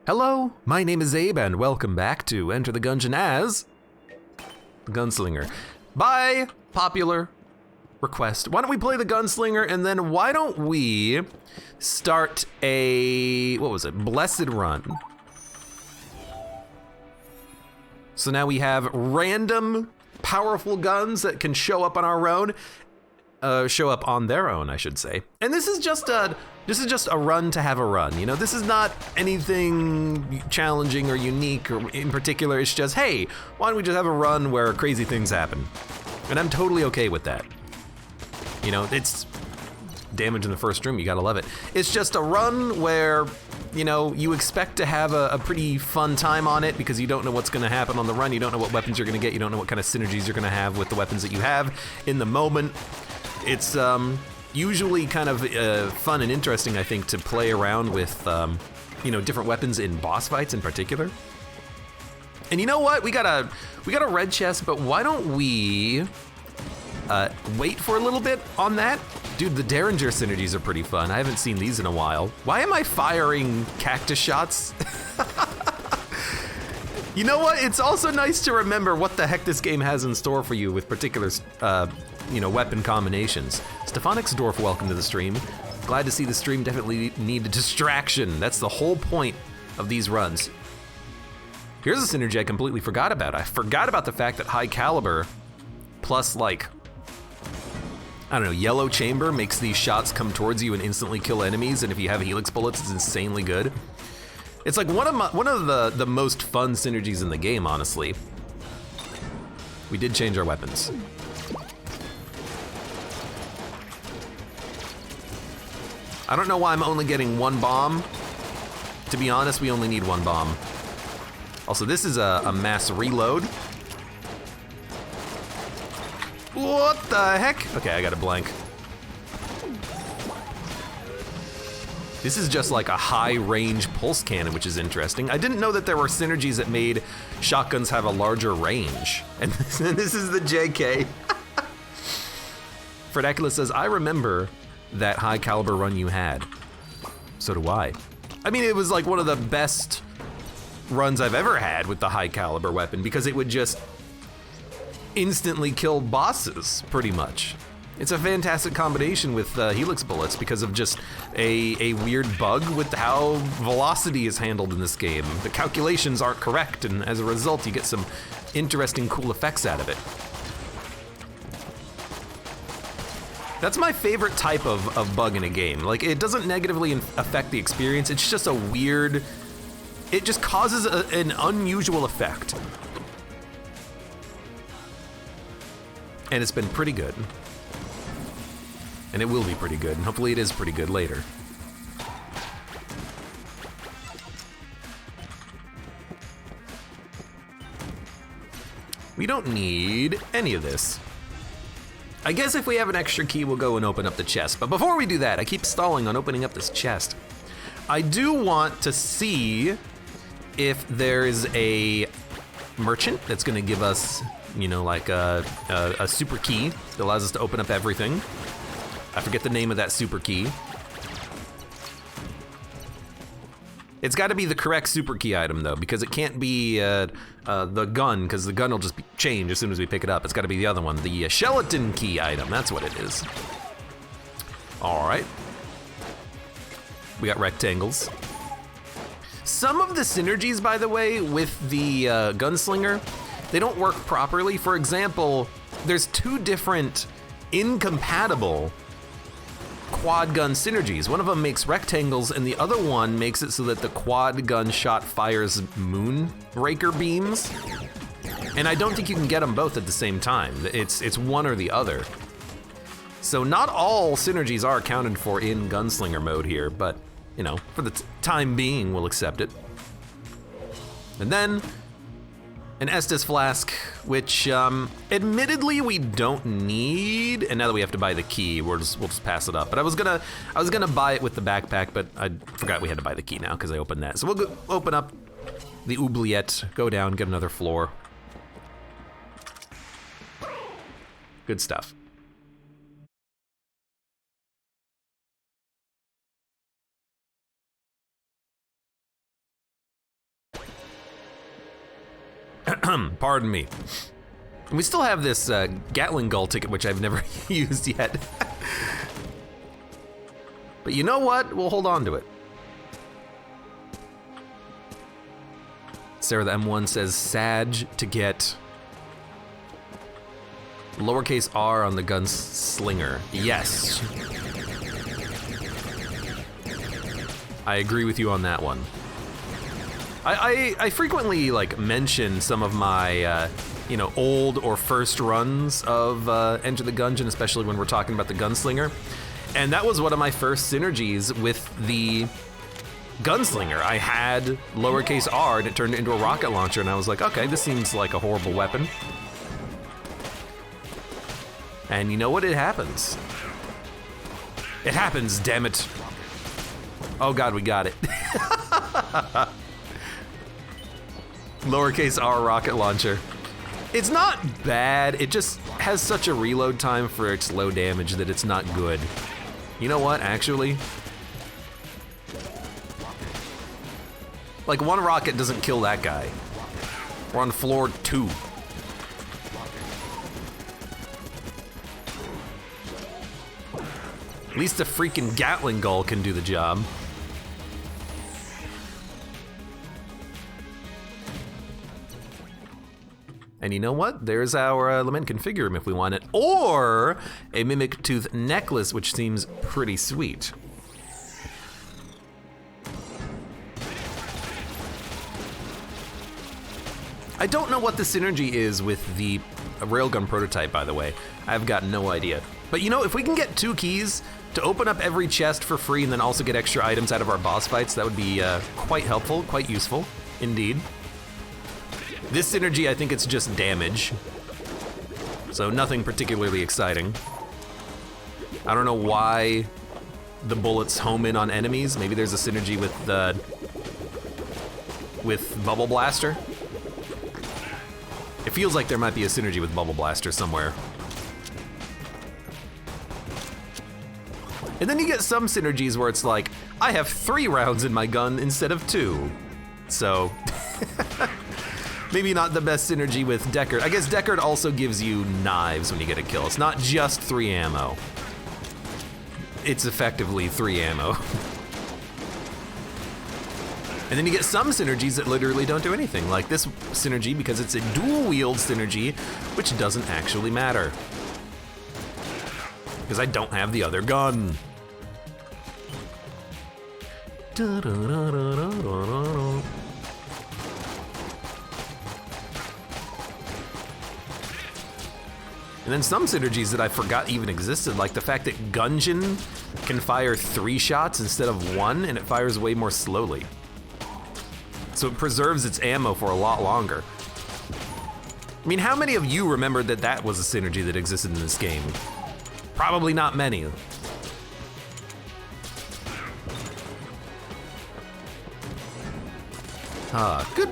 Hello, my name is Abe and welcome back to Enter the Gungeon as the Gunslinger. By popular request, why don't we play the Gunslinger and then why don't we start a, Blessed Run. So now we have random powerful guns that can show up on our own. Show up on their own, I should say. And this is just a run to have a run. You know, this is not anything challenging or unique or in particular. It's just, hey, why don't we just have a run where crazy things happen? And I'm totally okay with that. You know, it's damage in the first room, you gotta love it. It's just a run where, you know, you expect to have a pretty fun time on it because you don't know what's gonna happen on the run, you don't know what weapons you're gonna get, you don't know what kind of synergies you're gonna have with the weapons that you have in the moment. It's usually kind of fun and interesting, I think, to play around with, you know, different weapons in boss fights in particular. And you know what? We got a red chest, but why don't we wait for a little bit on that? Dude, the Derringer synergies are pretty fun. I haven't seen these in a while. Why am I firing cactus shots? You know what? It's also nice to remember what the heck this game has in store for you with particular, you know, weapon combinations. Stefanixdorf, welcome to the stream. Glad to see the stream definitely need a distraction. That's the whole point of these runs. Here's a synergy I completely forgot about. I forgot about the fact that high caliber plus like, I don't know, yellow chamber makes these shots come towards you and instantly kill enemies, and if you have helix bullets, it's insanely good. It's like one of the most fun synergies in the game, honestly. We did change our weapons. I don't know why I'm only getting one bomb. To be honest, we only need one bomb. Also, this is a mass reload. What the heck? Okay, I got a blank. This is just like a high range pulse cannon, which is interesting. I didn't know that there were synergies that made shotguns have a larger range. And this is the JK. Fredacula says, I remember that high caliber run you had. So do I. I mean, it was like one of the best runs I've ever had with the high caliber weapon because it would just instantly kill bosses, pretty much. It's a fantastic combination with helix bullets because of just a weird bug with how velocity is handled in this game. The calculations aren't correct, and as a result, you get some interesting, cool effects out of it. That's my favorite type of bug in a game. Like, it doesn't negatively affect the experience, it's just a weird, it just causes an unusual effect. And it's been pretty good. And it will be pretty good, and hopefully it is pretty good later. We don't need any of this. I guess if we have an extra key, we'll go and open up the chest. But before we do that, I keep stalling on opening up this chest. I do want to see if there's a merchant that's gonna give us, you know, like a super key that allows us to open up everything. I forget the name of that super key. It's gotta be the correct super key item though, because it can't be the gun, because the gun will just change as soon as we pick it up. It's gotta be the other one, the skeleton key item, that's what it is. All right. We got rectangles. Some of the synergies, by the way, with the gunslinger, they don't work properly. For example, there's two different incompatible quad gun synergies. One of them makes rectangles and the other one makes it so that the quad gun shot fires moonraker beams. And I don't think you can get them both at the same time. It's one or the other. So not all synergies are accounted for in gunslinger mode here, but you know, for the time being, we'll accept it. And then an Estus flask, which admittedly we don't need, and now that we have to buy the key, we'll just pass it up. But I was gonna buy it with the backpack, but I forgot we had to buy the key now because I opened that. So we'll go open up the oubliette, go down, get another floor. Good stuff. Pardon me. We still have this Gatling Gull ticket, which I've never used yet. But you know what? We'll hold on to it. Sarah the M1 says Sag to get lowercase r on the gunslinger. Yes. I agree with you on that one. I frequently like mention some of my you know, old or first runs of Enter the Gungeon, especially when we're talking about the gunslinger. And that was one of my first synergies with the gunslinger. I had lowercase r and it turned into a rocket launcher, and I was like, okay, this seems like a horrible weapon. And you know what? It happens. It happens, damn it. Oh God, we got it. Lowercase r rocket launcher. It's not bad, it just has such a reload time for its low damage that it's not good. You know what, actually? Like, one rocket doesn't kill that guy. We're on floor 2. At least a freaking Gatling Gull can do the job. And you know what? There's our lament configure room if we want it. Or a Mimic Tooth necklace, which seems pretty sweet. I don't know what the synergy is with the railgun prototype, by the way. I've got no idea. But you know, if we can get 2 keys to open up every chest for free and then also get extra items out of our boss fights, that would be quite helpful, quite useful, indeed. This synergy, I think it's just damage. So nothing particularly exciting. I don't know why the bullets home in on enemies. Maybe there's a synergy with Bubble Blaster. It feels like there might be a synergy with Bubble Blaster somewhere. And then you get some synergies where it's like, I have 3 rounds in my gun instead of 2. So, maybe not the best synergy with Deckard. I guess Deckard also gives you knives when you get a kill. It's not just 3 ammo. It's effectively 3 ammo. And then you get some synergies that literally don't do anything, like this synergy, because it's a dual wield synergy, which doesn't actually matter. Because I don't have the other gun. And then some synergies that I forgot even existed, like the fact that Gungeon can fire 3 shots instead of 1, and it fires way more slowly. So it preserves its ammo for a lot longer. I mean, how many of you remembered that that was a synergy that existed in this game? Probably not many. Good,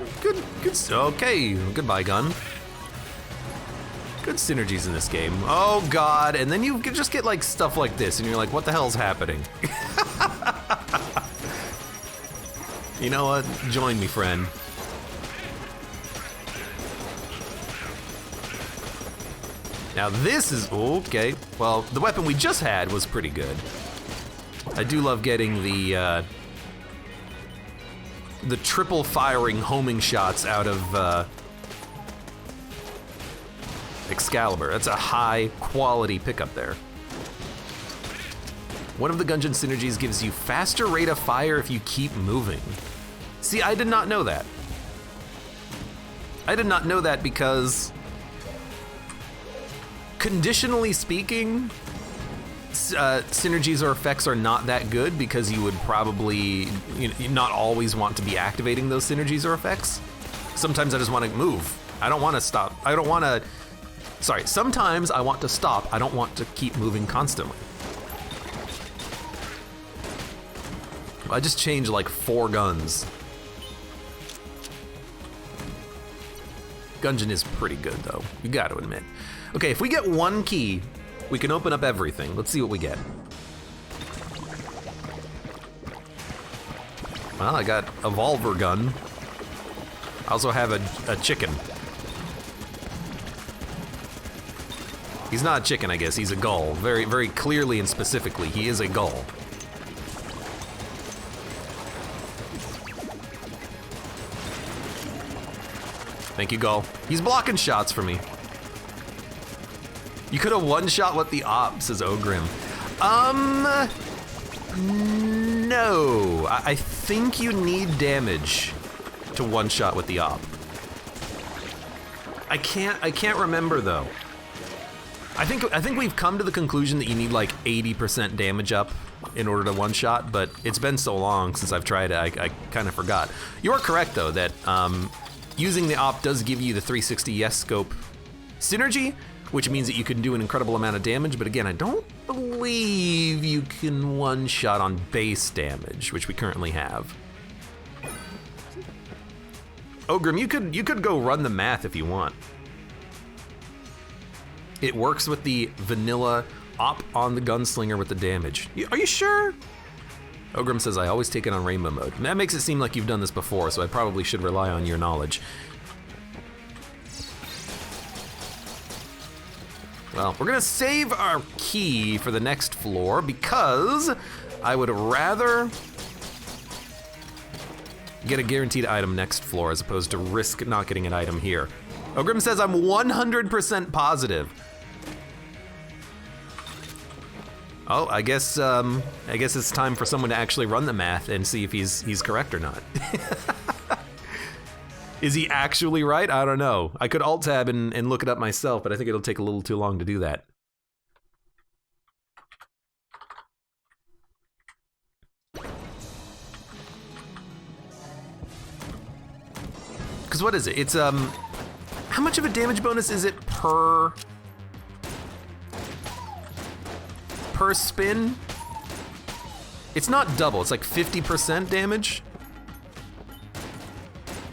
okay, goodbye gun. Good synergies in this game. Oh God, and then you just get like stuff like this and you're like, what the hell's happening? You know what, join me, friend. Now this is, okay, well, the weapon we just had was pretty good. I do love getting the triple firing homing shots out of Excalibur. That's a high quality pickup there. One of the Gungeon synergies gives you faster rate of fire if you keep moving. See, I did not know that. I did not know that because, conditionally speaking, synergies or effects are not that good because you would probably not always want to be activating those synergies or effects. Sometimes I just want to move. I don't want to stop. I don't want to, sorry, sometimes I want to stop. I don't want to keep moving constantly. I just changed like 4 guns. Gungeon is pretty good though, you gotta admit. Okay, if we get 1 key, we can open up everything. Let's see what we get. Well, I got a Volver gun. I also have a chicken. He's not a chicken, I guess. He's a gull. Very, very clearly and specifically, he is a gull. Thank you, gull. He's blocking shots for me. You could have one-shot with the op, says Ogrim. No. I think you need damage to one-shot with the op. I can't remember though. I think we've come to the conclusion that you need like 80% damage up in order to one-shot, but it's been so long since I've tried it, I kind of forgot. You are correct though that using the op does give you the 360 yes scope synergy, which means that you can do an incredible amount of damage, but again, I don't believe you can one-shot on base damage, which we currently have. Ogrim, you could go run the math if you want. It works with the vanilla op on the gunslinger with the damage. Are you sure? Ogrim says, I always take it on rainbow mode. That makes it seem like you've done this before, so I probably should rely on your knowledge. Well, we're gonna save our key for the next floor because I would rather get a guaranteed item next floor as opposed to risk not getting an item here. Ogrim says I'm 100% positive. Oh, I guess it's time for someone to actually run the math and see if he's correct or not. Is he actually right? I don't know. I could alt-tab and look it up myself, but I think it'll take a little too long to do that. Because what is it? It's, how much of a damage bonus is it per spin? It's not double, it's like 50% damage.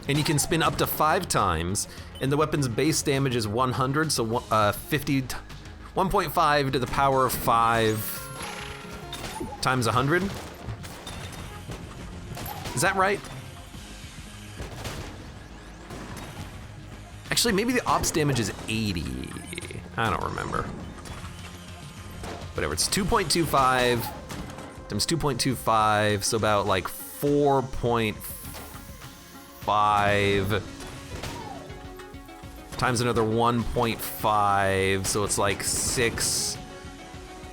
And you can spin up to 5 times, and the weapon's base damage is 100, so 1.5 to the power of 5 times 100. Is that right? Actually, maybe the ops damage is 80. I don't remember. Whatever, it's 2.25 times 2.25, so about like 4.5 times another 1.5, so it's like 6,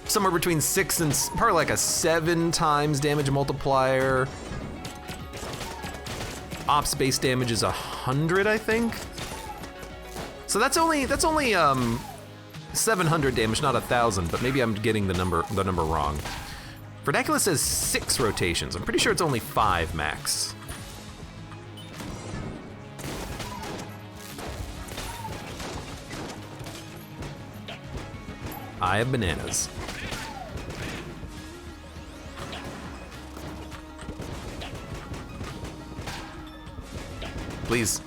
somewhere between 6 and probably like a 7 times damage multiplier. Ops base damage is 100, I think. So that's only 700 damage, not 1,000, but maybe I'm getting the number wrong. Vernacular says 6 rotations. I'm pretty sure it's only 5 max. I have bananas. Please.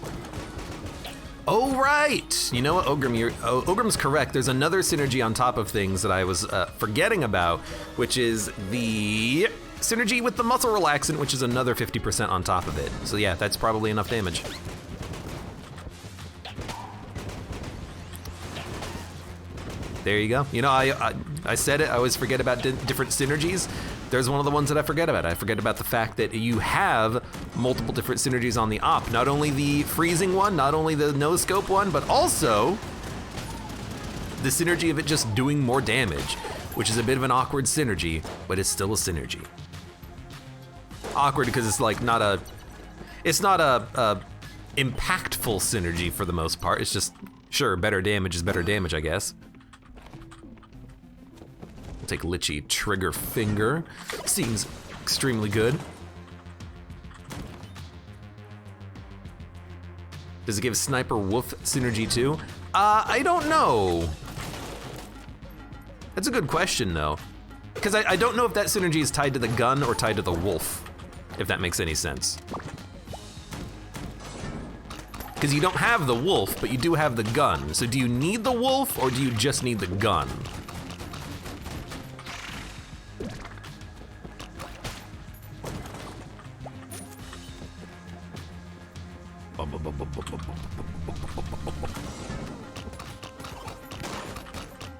Oh, right! You know what, Ogrim, Ogrim's correct. There's another synergy on top of things that I was forgetting about, which is the synergy with the muscle relaxant, which is another 50% on top of it. So yeah, that's probably enough damage. There you go. You know, I said it, I always forget about different synergies. There's one of the ones that I forget about. I forget about the fact that you have multiple different synergies on the op. Not only the freezing one, not only the no scope one, but also the synergy of it just doing more damage, which is a bit of an awkward synergy, but it's still a synergy. Awkward because it's like it's not a impactful synergy for the most part. It's just, sure, better damage is better damage, I guess. Take Lichy Trigger Finger. Seems extremely good. Does it give Sniper Wolf synergy too? I don't know. That's a good question though. Because I don't know if that synergy is tied to the gun or tied to the wolf, if that makes any sense. Because you don't have the wolf, but you do have the gun. So do you need the wolf or do you just need the gun?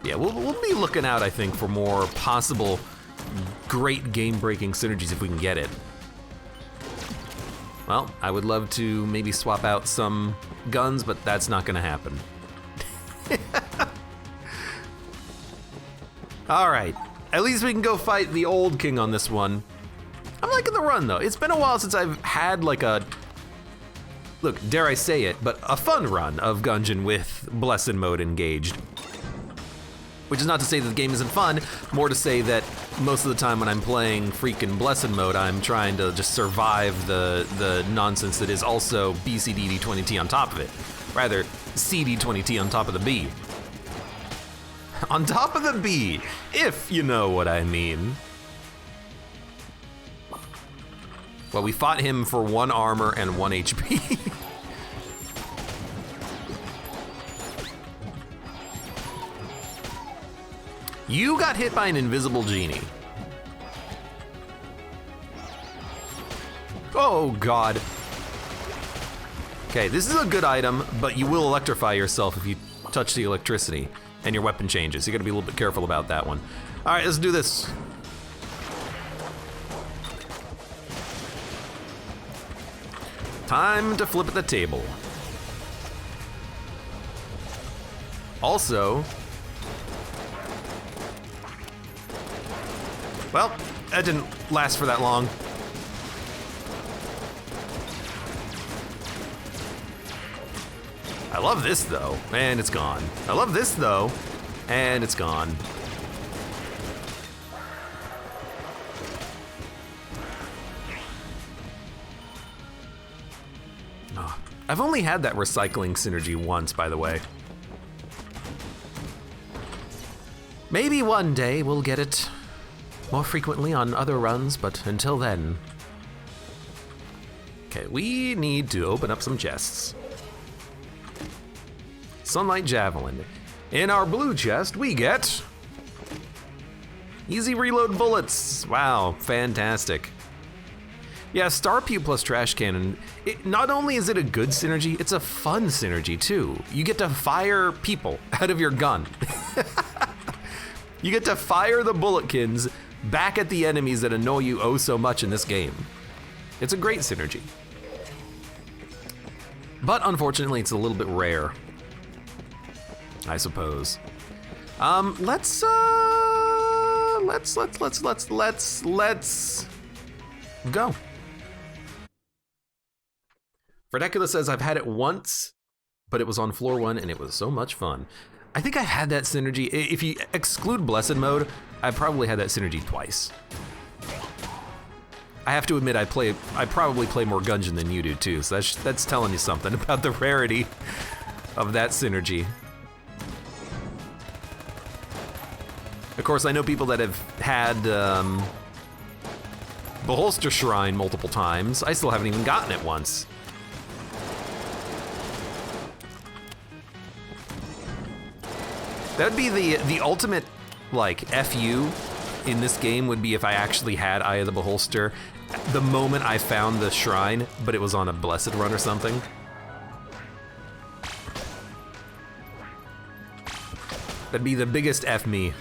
Yeah, we'll be looking out, I think, for more possible great game-breaking synergies if we can get it. Well, I would love to maybe swap out some guns, but that's not gonna happen. All right, at least we can go fight the old king on this one. I'm liking the run though. It's been a while since I've had like a, look, dare I say it, but a fun run of Gungeon with Blessed Mode engaged. Which is not to say that the game isn't fun, more to say that most of the time when I'm playing freaking Blessed Mode, I'm trying to just survive the nonsense that is also BCDD20T on top of it. Rather, CD20T on top of the B. On top of the B, if you know what I mean. Well, we fought him for 1 armor and 1 HP. You got hit by an invisible genie. Oh God. Okay, this is a good item, but you will electrify yourself if you touch the electricity and your weapon changes. You gotta be a little bit careful about that one. All right, let's do this. Time to flip at the table. Also, well, that didn't last for that long. I love this though, and it's gone. I love this though, and it's gone. Oh, I've only had that recycling synergy once, by the way. Maybe one day we'll get it more frequently on other runs, but until then. Okay, we need to open up some chests. Sunlight Javelin. In our blue chest, we get easy reload bullets. Wow, fantastic. Yeah, Star Pew plus Trash Cannon, not only is it a good synergy, it's a fun synergy too. You get to fire people out of your gun. You get to fire the bulletkins back at the enemies that annoy you oh so much in this game. It's a great synergy. But unfortunately, it's a little bit rare, I suppose. Let's go. Fredecula says, I've had it once, but it was on floor 1 and it was so much fun. I think I've had that synergy, if you exclude Blessed Mode, I've probably had that synergy twice. I have to admit, I probably play more Gungeon than you do too, so that's telling you something about the rarity of that synergy. Of course, I know people that have had Beholster Shrine multiple times. I still haven't even gotten it once. That would be the ultimate, like, FU in this game would be if I actually had Eye of the Beholster the moment I found the shrine, but it was on a Blessed run or something. That'd be the biggest F me.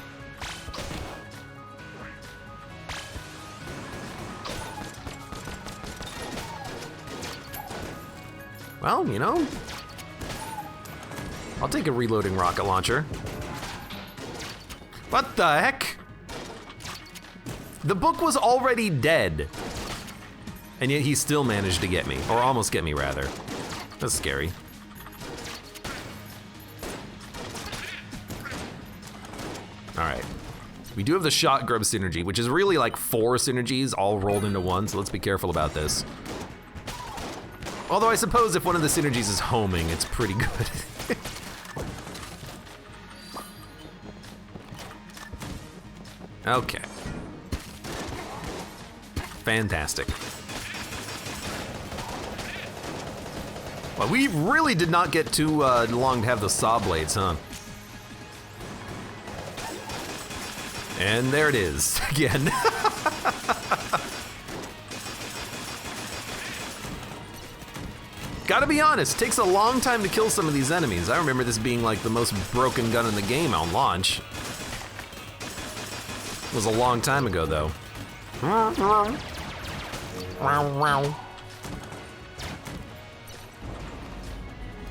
Well, you know, I'll take a reloading rocket launcher. What the heck? The book was already dead. And yet he still managed to get me, or almost get me rather. That's scary. All right. We do have the shot grub synergy, which is really like 4 synergies all rolled into one, so let's be careful about this. Although I suppose if one of the synergies is homing, it's pretty good. Okay. Fantastic. Well, we really did not get too long to have the saw blades, huh? And there it is, again. Gotta be honest, takes a long time to kill some of these enemies. I remember this being like the most broken gun in the game on launch. It was a long time ago though.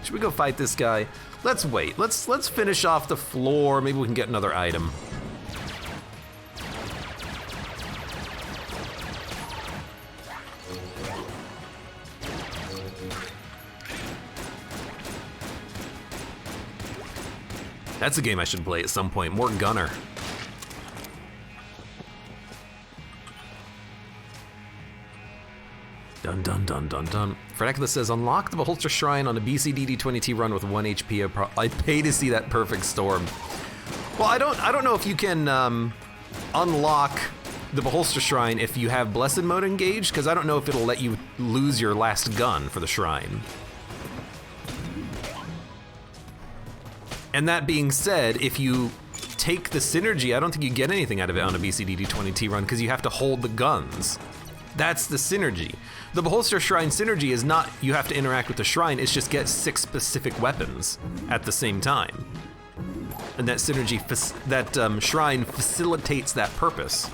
Should we go fight this guy? Let's wait. Let's finish off the floor. Maybe we can get another item. That's a game I should play at some point. More gunner. Dun dun dun dun dun. Fredakula says, unlock the Beholster Shrine on a BCDD20T run with 1 HP. I pay to see that perfect storm. Well, I don't know if you can unlock the Beholster Shrine if you have Blessed Mode engaged, because I don't know if it'll let you lose your last gun for the shrine. And that being said, if you take the synergy, I don't think you get anything out of it on a BCDD20T run because you have to hold the guns. That's the synergy. The Beholster Shrine synergy is not you have to interact with the shrine, it's just get 6 specific weapons at the same time. And that synergy, that shrine facilitates that purpose.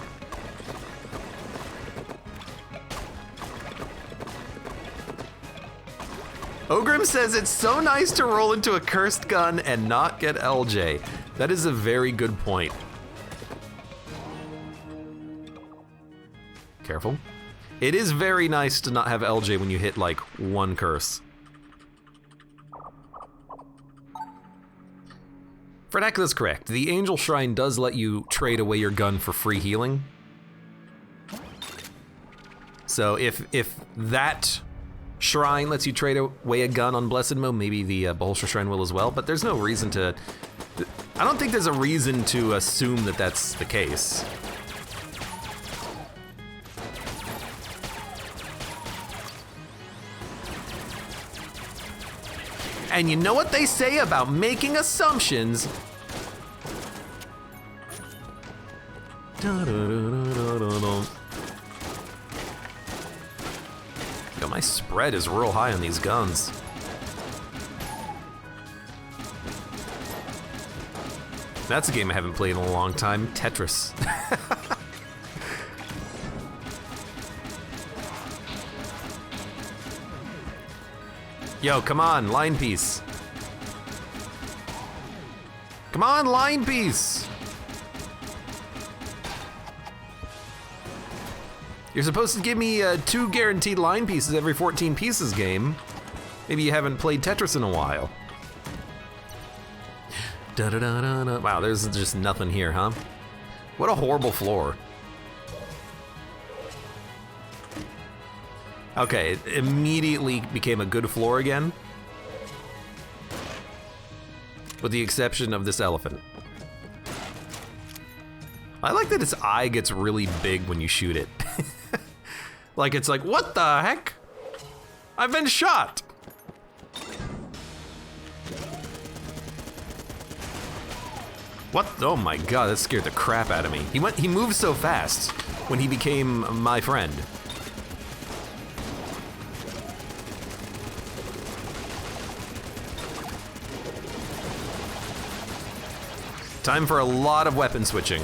Ogrim says it's so nice to roll into a cursed gun and not get LJ. That is a very good point. Careful. It is very nice to not have LJ when you hit like 1 curse. Fredakula's correct. The Angel Shrine does let you trade away your gun for free healing. So if that shrine lets you trade away a gun on Blessed Mode, maybe the Beholster Shrine will as well, but there's no reason to... I don't think there's a reason to assume that that's the case. And you know what they say about making assumptions? Yo, my spread is real high on these guns. That's a game I haven't played in a long time, Tetris. Yo, come on, line piece. Come on, line piece. You're supposed to give me 2 guaranteed line pieces every 14 pieces game. Maybe you haven't played Tetris in a while. Da -da -da -da -da. Wow, there's just nothing here, huh? What a horrible floor. Okay, it immediately became a good floor again. With the exception of this elephant. I like that its eye gets really big when you shoot it. Like it's like, what the heck? I've been shot! What? Oh my god, that scared the crap out of me. He moved so fast when he became my friend. Time for a lot of weapon switching.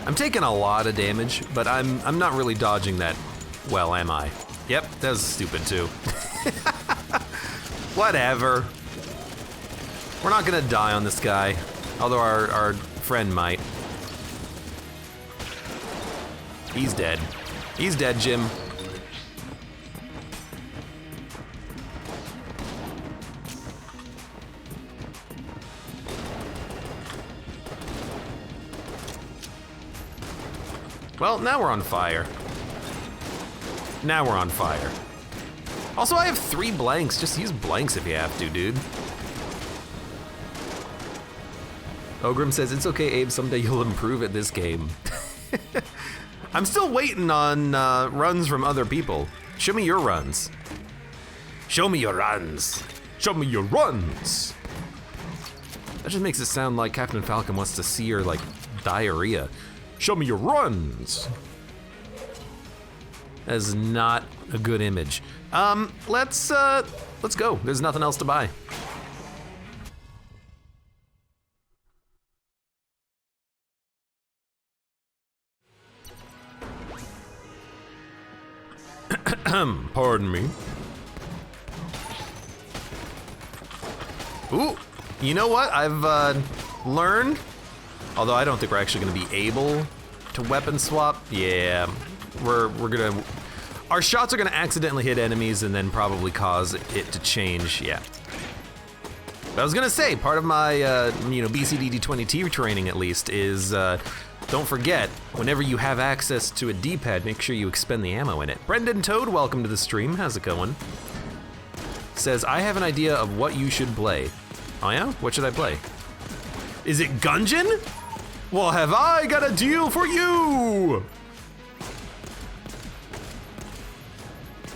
I'm taking a lot of damage, but I'm not really dodging that well, am I? Yep, that was stupid too. Whatever. We're not gonna die on this guy, although our friend might. He's dead. He's dead, Jim. Well, now we're on fire. Now we're on fire. Also, I have 3 blanks. Just use blanks if you have to, dude. Ogrim says, it's okay, Abe, someday you'll improve at this game. I'm still waiting on runs from other people. Show me your runs. Show me your runs. Show me your runs. That just makes it sound like Captain Falcon wants to see her like diarrhea. Show me your runs. That is not a good image. Let's go. There's nothing else to buy. Pardon me. Ooh, you know what? I've learned, although I don't think we're actually gonna be able to weapon swap. Yeah, we're gonna, our shots are gonna accidentally hit enemies and then probably cause it to change, yeah. But I was gonna say, part of my, BCDD20T training at least is, don't forget, whenever you have access to a D-pad, make sure you expend the ammo in it. Brendan Toad, welcome to the stream, how's it going? Says, I have an idea of what you should play. Oh yeah? What should I play? Is it Gungeon? Well, have I got a deal for you?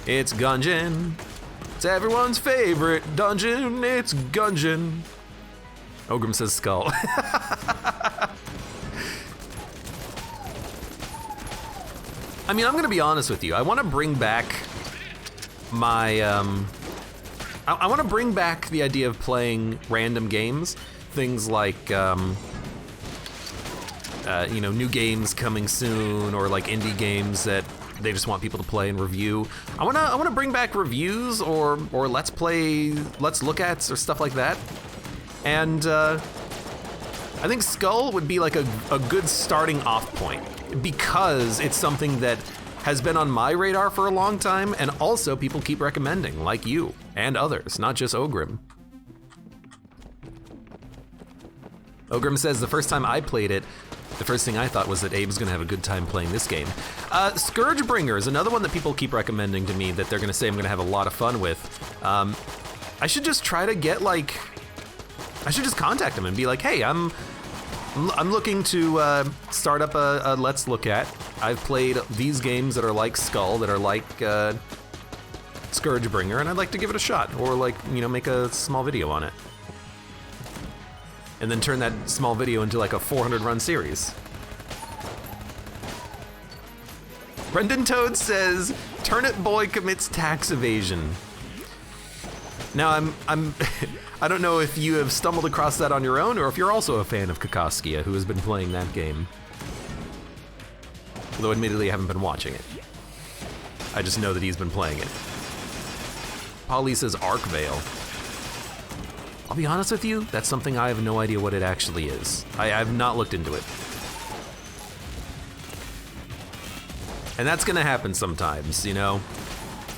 It's Gungeon. It's everyone's favorite dungeon, it's Gungeon. Ogrim says Skull. I mean, I'm gonna be honest with you. I wanna bring back my, I wanna bring back the idea of playing random games. Things like, new games coming soon, or like indie games that they just want people to play and review. I wanna bring back reviews or let's look ats or stuff like that. And I think Skull would be like a good starting off point, because it's something that has been on my radar for a long time, and also people keep recommending, like you and others, not just Ogrim. Ogrim says the first time I played it, the first thing I thought was that Abe was gonna have a good time playing this game. Scourgebringer is another one that people keep recommending to me that they're gonna say I'm gonna have a lot of fun with. I should just try to get I should just contact them and be like, hey, I'm looking to start up a Let's Look At. I've played these games that are like Skull, that are like Scourgebringer, and I'd like to give it a shot, or make a small video on it. And then turn that small video into like a 400 run series. Brendan Toad says, Turnip Boy commits tax evasion. Now I'm I don't know if you have stumbled across that on your own, or if you're also a fan of Kakoskia, who has been playing that game. Although admittedly I haven't been watching it. I just know that he's been playing it. Polly says Arkvale. I'll be honest with you, that's something I have no idea what it actually is. I've not looked into it. And that's gonna happen sometimes, you know?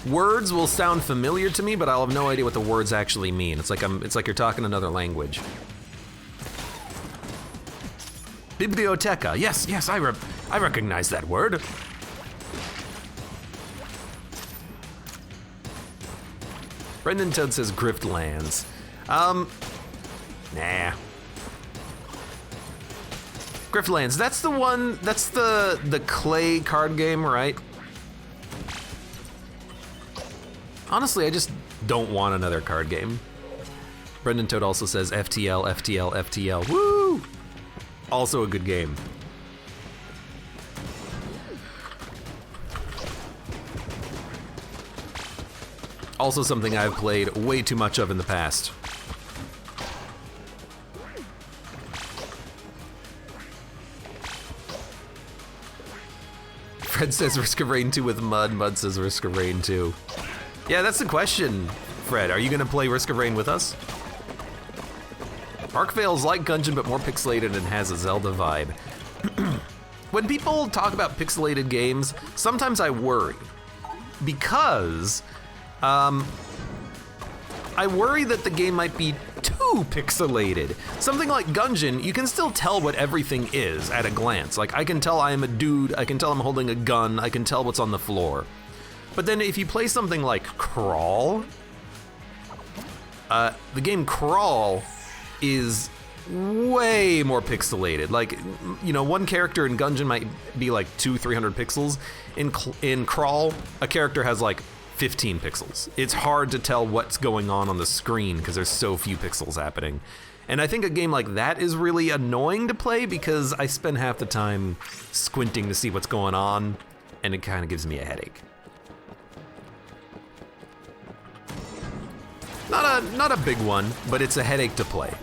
Words will sound familiar to me, but I'll have no idea what the words actually mean. It's like you're talking another language. Biblioteca, yes, I recognize that word. Brendan Toad says Griftlands. Nah. Griftlands, that's the one, that's the clay card game, right? Honestly, I just don't want another card game. Brendan Toad also says FTL, FTL, FTL, woo! Also a good game. Also something I've played way too much of in the past. Fred says Risk of Rain 2 with Mud. Mud says Risk of Rain 2. Yeah, that's the question, Fred. Are you gonna play Risk of Rain with us? Arkvale's like Gungeon, but more pixelated and has a Zelda vibe. When people talk about pixelated games, sometimes I worry. Because, I worry that the game might be too pixelated. Something like Gungeon, you can still tell what everything is at a glance. Like, I can tell I am a dude, I can tell I'm holding a gun, I can tell what's on the floor. But then if you play something like Crawl, the game Crawl is way more pixelated. Like, you know, one character in Gungeon might be like 200-300 pixels. In Crawl, a character has like 15 pixels. It's hard to tell what's going on the screen because there's so few pixels happening. And I think a game like that is really annoying to play because I spend half the time squinting to see what's going on, and it kind of gives me a headache. Not a big one, but it's a headache to play.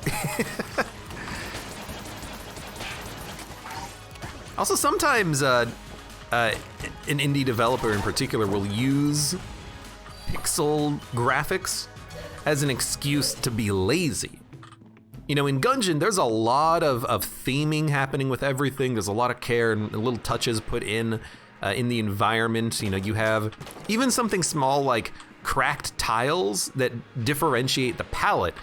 Also, sometimes an indie developer in particular will use pixel graphics as an excuse to be lazy. You know, in Gungeon, there's a lot of theming happening with everything. There's a lot of care and little touches put in the environment. You know, you have even something small like cracked tiles that differentiate the palette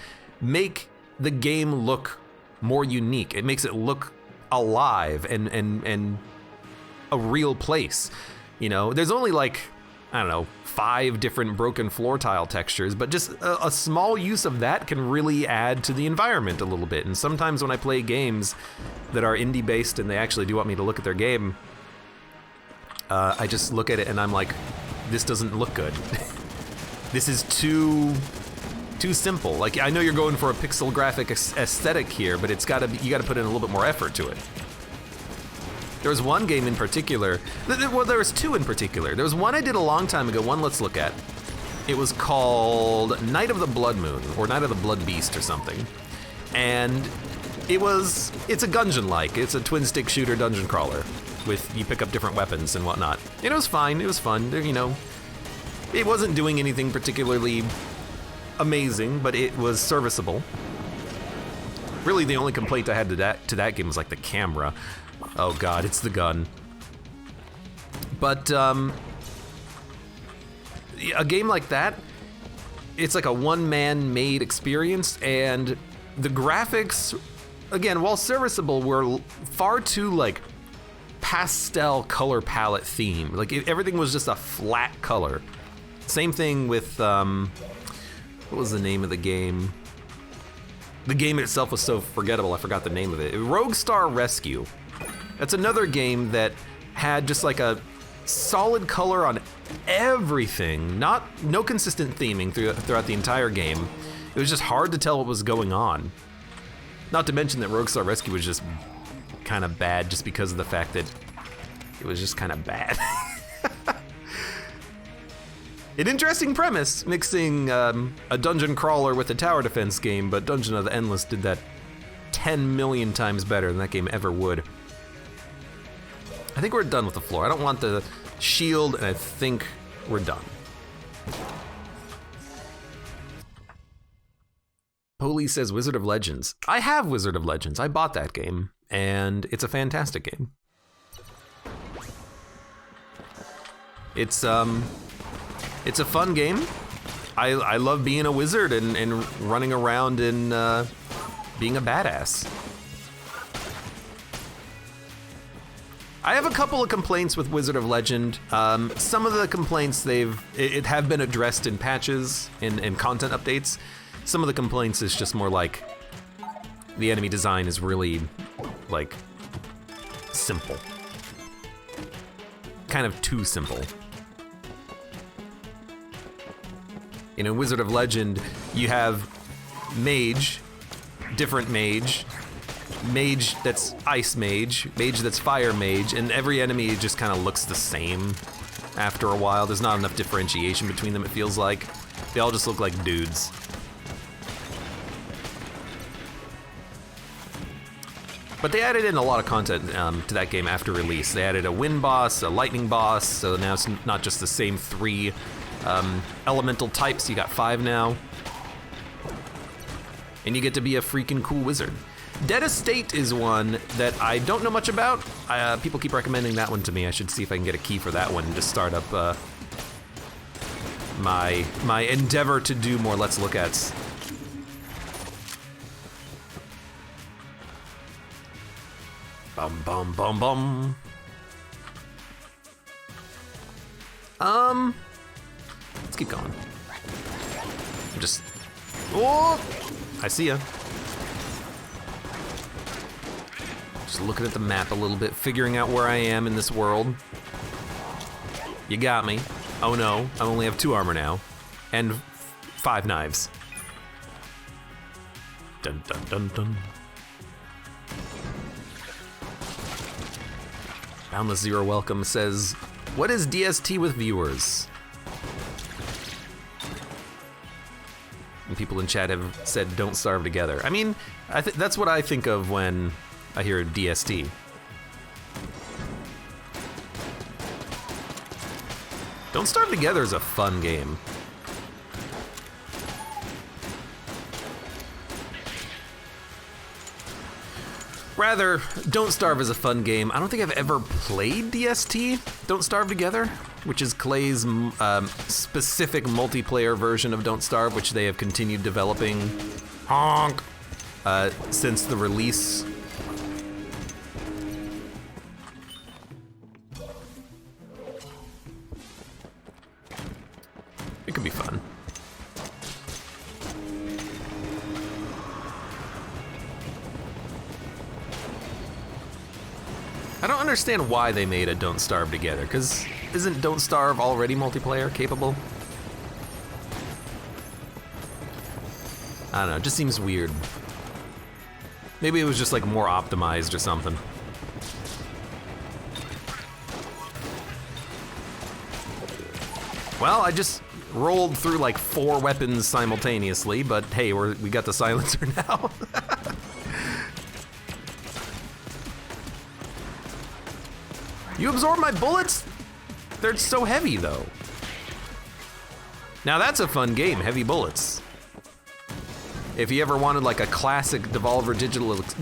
make the game look more unique. It makes it look alive and a real place. You know, there's only like, I don't know, 5 different broken floor tile textures, but just a small use of that can really add to the environment a little bit. And sometimes when I play games that are indie based and they actually do want me to look at their game, I just look at it and I'm like, this doesn't look good. This is too simple. Like, I know you're going for a pixel graphic aesthetic here, but it's gotta be, you gotta put in a little bit more effort to it. There was one game in particular, well, there was 2 in particular. There was one I did a long time ago, one let's look at. It was called Night of the Blood Moon, or Night of the Blood Beast or something. And it's a Gungeon-like, it's a twin stick shooter dungeon crawler with, you pick up different weapons and whatnot. And it was fine, it was fun, you know. It wasn't doing anything particularly amazing, but it was serviceable. Really, the only complaint I had to that game was like the camera. Oh God, it's the gun. But a game like that, it's like a one-man made experience, and the graphics, again, while serviceable, were far too like pastel color palette theme. Like everything was just a flat color. Same thing with, what was the name of the game? The game itself was so forgettable, I forgot the name of it. Rogue Star Rescue. That's another game that had just like a solid color on everything. No consistent theming throughout the entire game. It was just hard to tell what was going on. Not to mention that Rogue Star Rescue was just kind of bad just because of the fact that it was just kind of bad. An interesting premise, mixing a dungeon crawler with a tower defense game, but Dungeon of the Endless did that 10 million times better than that game ever would. I think we're done with the floor. I don't want the shield, and I think we're done. Police says Wizard of Legends. I have Wizard of Legends. I bought that game, and it's a fantastic game. It's a fun game. I love being a wizard and running around and being a badass. I have a couple of complaints with Wizard of Legend. Some of the complaints it have been addressed in patches and content updates. Some of the complaints is just more like the enemy design is really like simple. Kind of too simple. In a Wizard of Legend, you have mage, different mage that's ice mage that's fire mage, and every enemy just kind of looks the same after a while. There's not enough differentiation between them, it feels like. They all just look like dudes. But they added in a lot of content to that game after release. They added a wind boss, a lightning boss, so now it's not just the same 3 elemental types, you got 5 now. And you get to be a freaking cool wizard. Dead Estate is one that I don't know much about. People keep recommending that one to me. I should see if I can get a key for that one to start up my endeavor to do more Let's Look Ats. Bum bum bum bum. Let's keep going. Oh, I see ya. Just looking at the map a little bit, figuring out where I am in this world. You got me. Oh no, I only have 2 armor now. And 5 knives. Dun dun dun dun. Boundless Zero Welcome says, what is DST with viewers? And people in chat have said, don't starve together. I mean, that's what I think of when I hear DST. Don't Starve Together is a fun game. Rather, Don't Starve is a fun game. I don't think I've ever played DST, Don't Starve Together, which is Clay's specific multiplayer version of Don't Starve, which they have continued developing honk, since the release. It could be fun. I don't understand why they made a Don't Starve Together, because isn't Don't Starve already multiplayer capable? I don't know, it just seems weird. Maybe it was just like more optimized or something. Well, I just rolled through like 4 weapons simultaneously, but hey, we got the silencer now. You absorb my bullets? They're so heavy though. Now that's a fun game, Heavy Bullets. If you ever wanted like a classic Devolver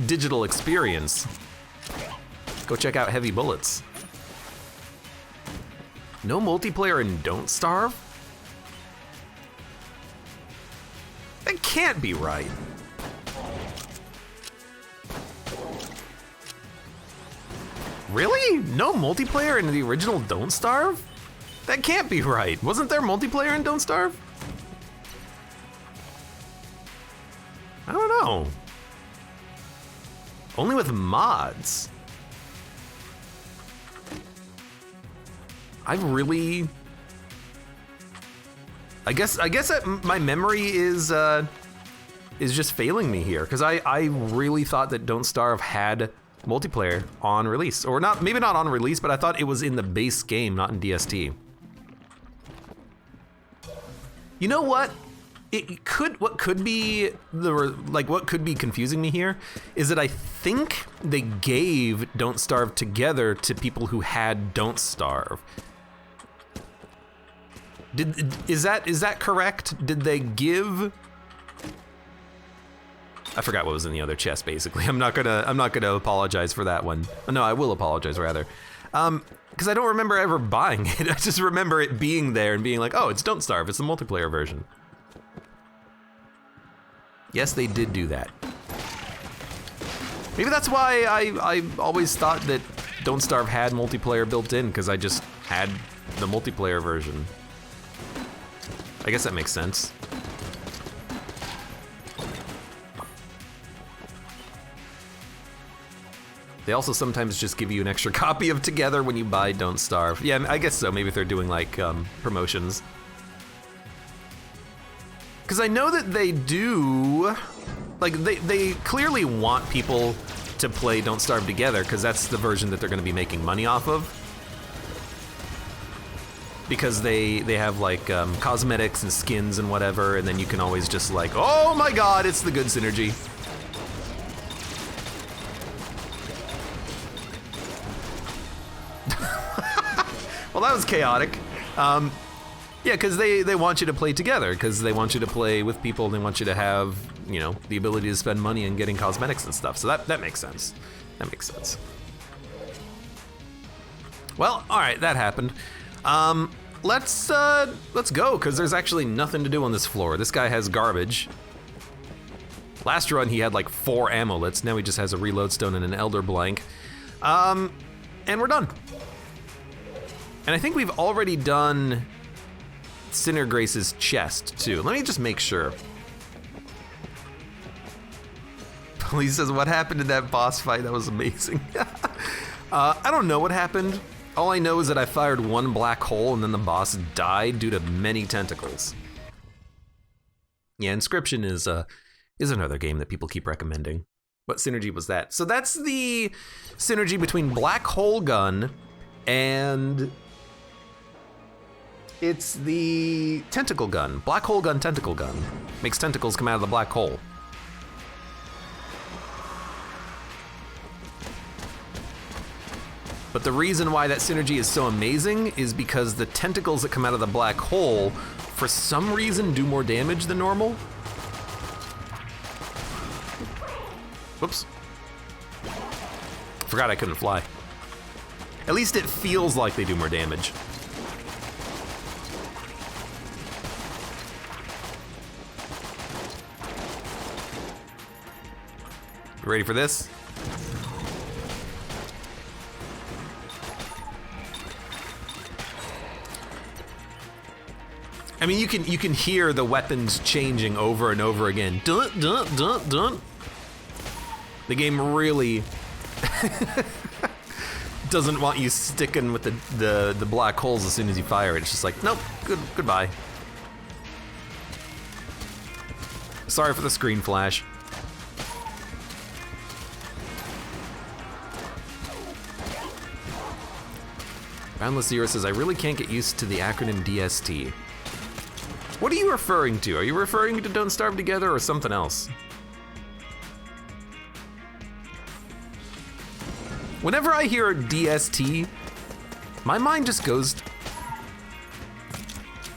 digital experience, go check out Heavy Bullets. No multiplayer in Don't Starve? That can't be right. Really? No multiplayer in the original Don't Starve? That can't be right. Wasn't there multiplayer in Don't Starve? I don't know. Only with mods. I guess that my memory is just failing me here, because I really thought that Don't Starve had multiplayer on release, or not, maybe not on release, but I thought it was in the base game, not in DST. You know what? What could be confusing me here is that I think they gave Don't Starve Together to people who had Don't Starve. Is that correct? Did they give? I forgot what was in the other chest. Basically, I'm not gonna apologize for that one. No, I will apologize rather, because I don't remember ever buying it. I just remember it being there and being like, oh, it's Don't Starve. It's the multiplayer version. Yes, they did do that. Maybe that's why I always thought that Don't Starve had multiplayer built in, because I just had the multiplayer version. I guess that makes sense. They also sometimes just give you an extra copy of Together when you buy Don't Starve. Yeah, I guess so. Maybe if they're doing like promotions. Because I know that they do, like they clearly want people to play Don't Starve Together, because that's the version that they're going to be making money off of. Because they have like cosmetics and skins and whatever, and then you can always just like, oh my god, it's the good synergy. Well, that was chaotic. Yeah, because they want you to play together, because they want you to play with people, and they want you to have, you know, the ability to spend money on getting cosmetics and stuff. So that makes sense. That makes sense. Well, all right, that happened. Let's go, because there's actually nothing to do on this floor. This guy has garbage. Last run he had like 4 amulets. Now he just has a reload stone and an elder blank. And we're done. And I think we've already done Sinner Grace's chest too. Let me just make sure. Police says, what happened in that boss fight? That was amazing. I don't know what happened. All I know is that I fired 1 black hole and then the boss died due to many tentacles. Yeah, Inscription is is another game that people keep recommending. What synergy was that? So that's the synergy between Black Hole Gun and it's the Tentacle Gun. Black Hole Gun, Tentacle Gun. Makes tentacles come out of the black hole. But the reason why that synergy is so amazing is because the tentacles that come out of the black hole, for some reason, do more damage than normal. Whoops. Forgot I couldn't fly. At least it feels like they do more damage. You ready for this? I mean, you can hear the weapons changing over and over again. Dun, dun, dun, dun. The game really doesn't want you sticking with the black holes as soon as you fire it. It's just like, nope, goodbye. Sorry for the screen flash. Boundless Zero says, I really can't get used to the acronym DST. What are you referring to? Are you referring to Don't Starve Together or something else? Whenever I hear DST, my mind just goes to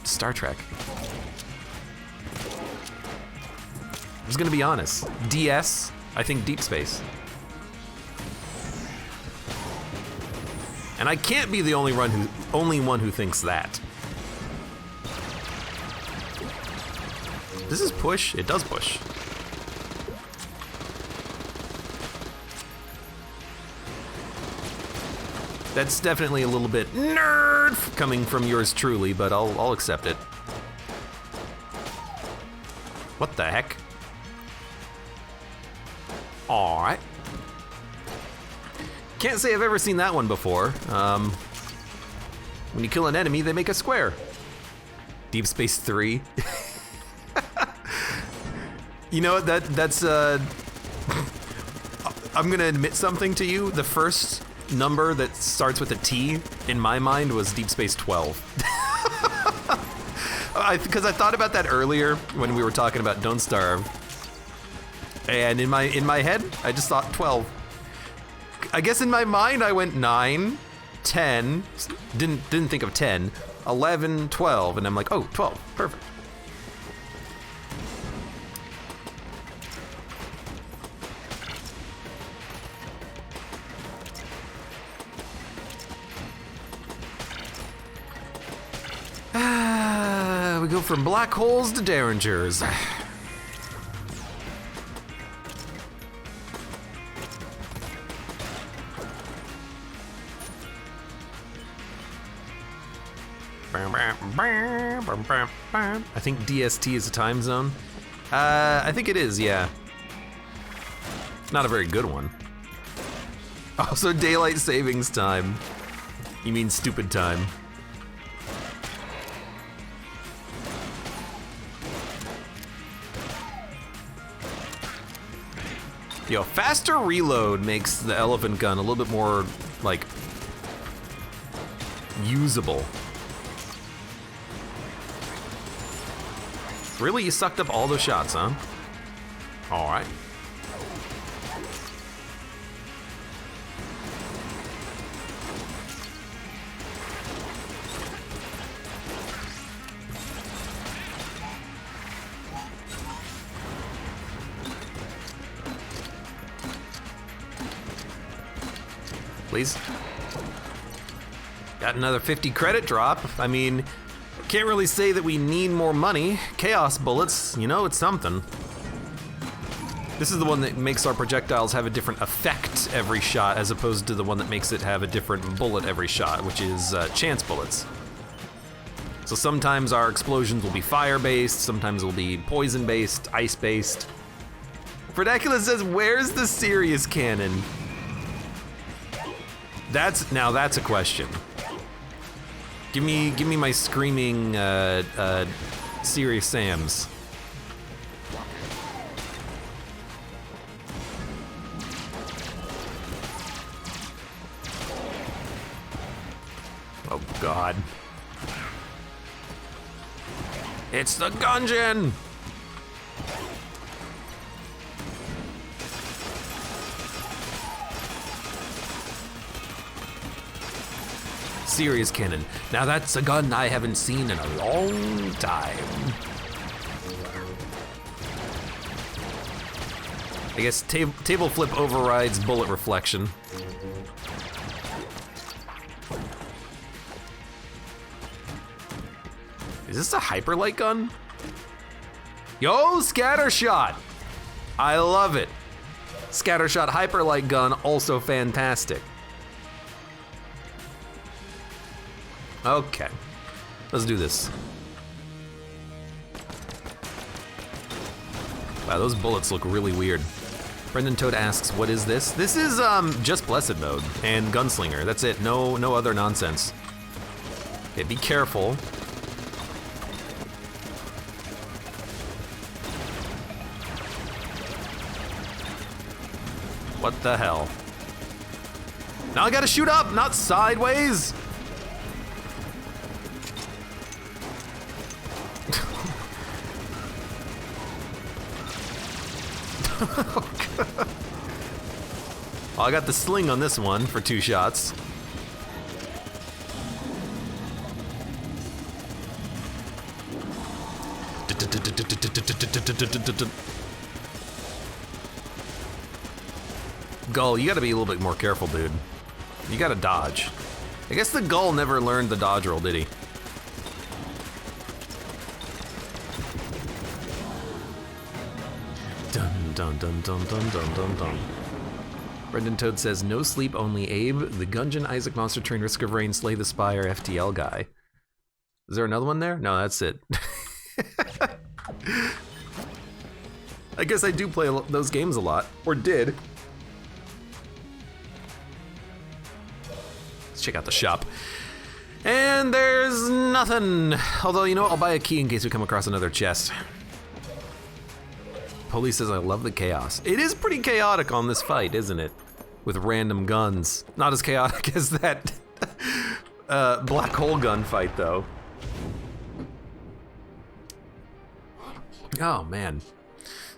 Star Trek. I'm just gonna be honest. DS, I think Deep Space. And I can't be the only one who thinks that. Does this push? It does push. That's definitely a little bit nerd coming from yours truly, but I'll accept it. What the heck? All right. Can't say I've ever seen that one before. When you kill an enemy, they make a square. Deep Space 3. You know what? That's I'm gonna admit something to you. The first number that starts with a T in my mind was Deep Space 12. Because I thought about that earlier when we were talking about Don't Starve, and in my head I just thought 12. I guess in my mind I went 9, 10, didn't think of 10, 11, 12, and I'm like, oh, 12, perfect. We go from black holes to derringers. I think DST is a time zone. I think it is, yeah. Not a very good one. Also, daylight savings time. You mean stupid time. Yo, faster reload makes the elephant gun a little bit more, like, usable. Really? You sucked up all those shots, huh? All right. Please. Got another 50 credit drop. I mean, can't really say that we need more money. Chaos bullets, you know, it's something. This is the one that makes our projectiles have a different effect every shot, as opposed to the one that makes it have a different bullet every shot, which is chance bullets. So sometimes our explosions will be fire-based, sometimes it'll be poison-based, ice-based. Verdacula says, where's the serious cannon? Now that's a question. Give me my screaming serious Sams. Oh God. It's the Gungeon! Serious cannon. Now that's a gun I haven't seen in a long time. I guess table flip overrides bullet reflection. Is this a hyperlight gun? Yo, scattershot! I love it. Scattershot hyperlight gun, also fantastic. Okay, let's do this. Wow, those bullets look really weird. Brendan Toad asks, what is this? This is just Blessed mode and Gunslinger. That's it, no other nonsense. Okay, be careful. What the hell? Now I gotta shoot up, not sideways. Oh, I got the sling on this one for 2 shots. Gull, you gotta be a little bit more careful, dude. You gotta dodge. I guess the Gull never learned the dodge roll, did he? Dun dun dun dun dun dun dun dun. Brendan Toad says, no sleep, only Abe, the Gungeon, Isaac Monster Train, Risk of Rain, Slay the Spire, FTL guy. Is there another one there? No, that's it. I guess I do play those games a lot, or did. Let's check out the shop. And there's nothing. Although, you know what, I'll buy a key in case we come across another chest. Police says, I love the chaos. It is pretty chaotic on this fight, isn't it? With random guns. Not as chaotic as that black hole gun fight, though. Oh, man.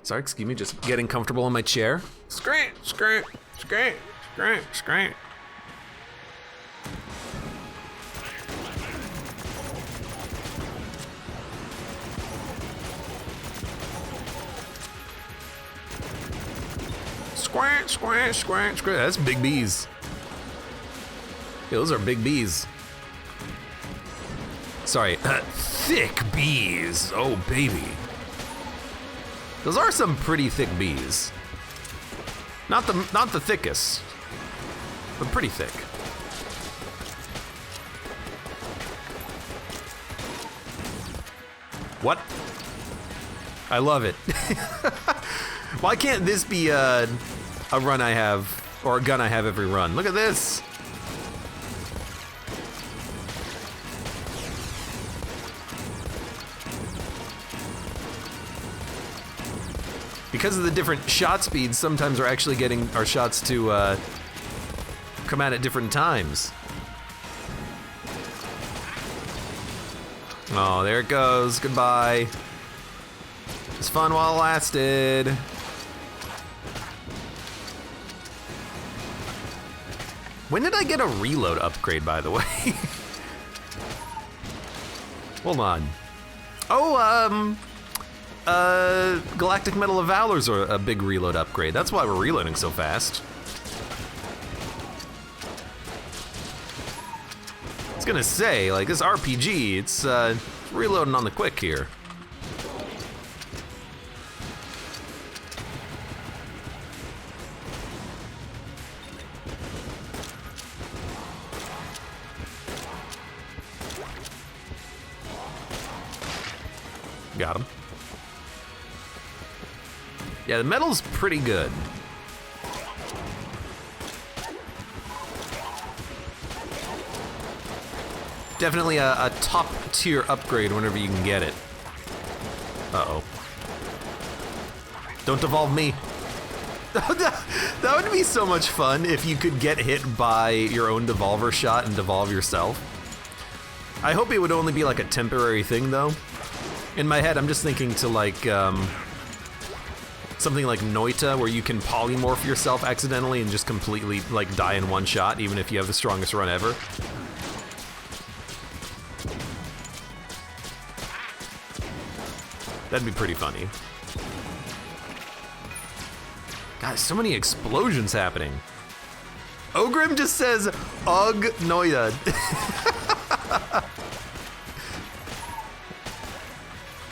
Sorry, excuse me, just getting comfortable in my chair. Scream, scream, scream, scream, scream. Squack, squack, squack, squack. That's big bees. Yeah, those are big bees. Sorry, thick bees. Oh, baby. Those are some pretty thick bees. Not the thickest, but pretty thick. What? I love it. Why can't this be a run I have, or a gun I have every run? Look at this. Because of the different shot speeds, sometimes we're actually getting our shots to come out at different times. Oh, there it goes. Goodbye. It was fun while it lasted. When did I get a reload upgrade, by the way? Hold on. Oh, Galactic Medal of Valor's a big reload upgrade. That's why we're reloading so fast. I was gonna say, like, this RPG, it's reloading on the quick here. Got him. Yeah, the metal's pretty good. Definitely a top tier upgrade whenever you can get it. Uh-oh. Don't devolve me. That would be so much fun if you could get hit by your own devolver shot and devolve yourself. I hope it would only be like a temporary thing though. In my head, I'm just thinking to like, something like Noita, where you can polymorph yourself accidentally and just completely like die in one shot, even if you have the strongest run ever. That'd be pretty funny. God, so many explosions happening. Ogrim just says, Ugh, Noida.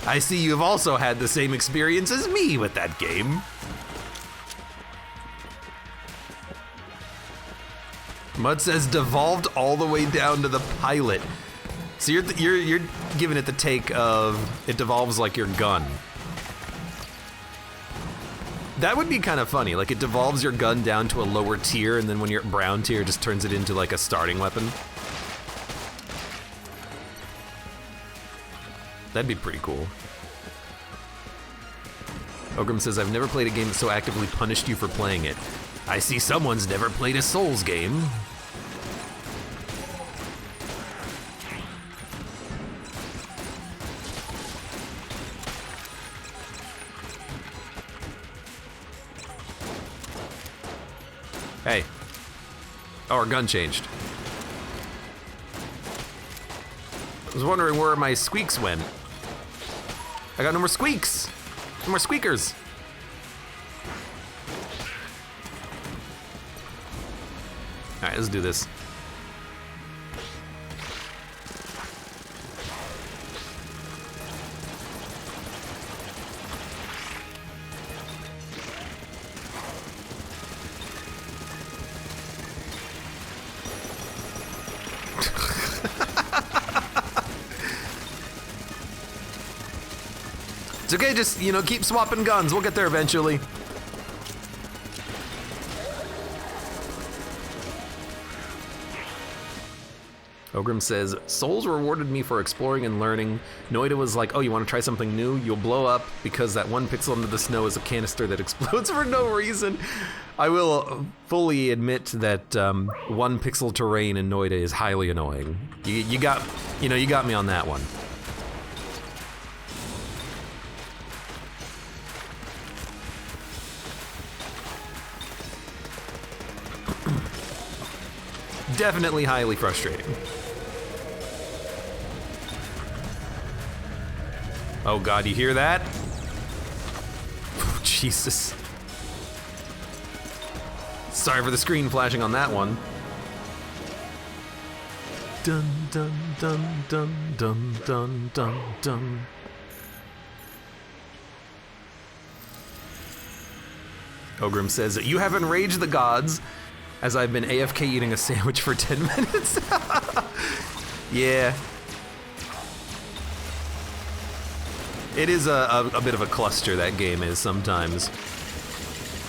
I see you've also had the same experience as me with that game. Mud says devolved all the way down to the pilot. So you're giving it the take of it devolves like your gun. That would be kind of funny. Like it devolves your gun down to a lower tier, and then when you're at brown tier, it just turns it into like a starting weapon. That'd be pretty cool. Ogrim says, I've never played a game that so actively punished you for playing it. I see someone's never played a Souls game. Hey. Oh, our gun changed. I was wondering where my squeaks went. I got no more squeaks. No more squeakers. All right, let's do this. It's okay, just, you know, keep swapping guns. We'll get there eventually. Ogrim says, Souls rewarded me for exploring and learning. Noida was like, oh, you want to try something new? You'll blow up because that 1 pixel under the snow is a canister that explodes for no reason. I will fully admit that 1 pixel terrain in Noida is highly annoying. You got me on that one. Definitely highly frustrating. Oh God, you hear that? Oh, Jesus. Sorry for the screen flashing on that one. Dun dun dun dun dun dun dun dun. Ogrim says, you have enraged the gods, as I've been AFK eating a sandwich for 10 minutes. Yeah. It is a bit of a cluster, that game is sometimes.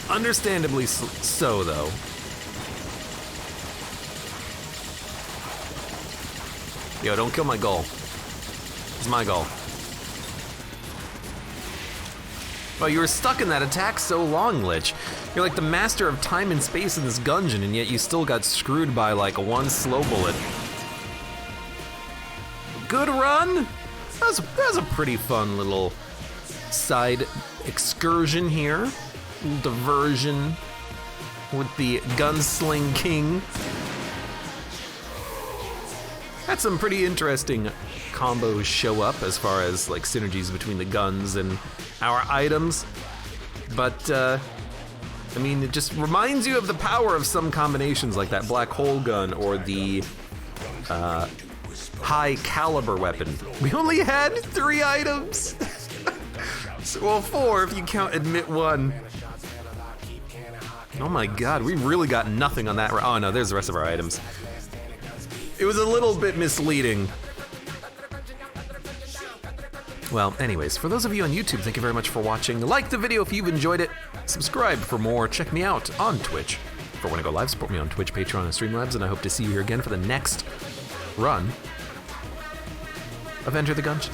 Understandably so, though. Yo, don't kill my goal. It's my goal. Oh, you were stuck in that attack so long, Lich. You're like the master of time and space in this Gungeon, and yet you still got screwed by like one slow bullet. Good run. That was a pretty fun little side excursion here. Little diversion with the Gunsling King. Had some pretty interesting combos show up as far as like synergies between the guns and our items, but I mean, it just reminds you of the power of some combinations like that black hole gun or the high caliber weapon. We only had 3 items. Well, 4 if you count admit 1. Oh my God, we really got nothing on that. Oh no, there's the rest of our items. It was a little bit misleading. Well, anyways, for those of you on YouTube, thank you very much for watching. Like the video if you've enjoyed it. Subscribe for more. Check me out on Twitch. For when I go live, support me on Twitch, Patreon, and Streamlabs, and I hope to see you here again for the next run of Enter the Gungeon.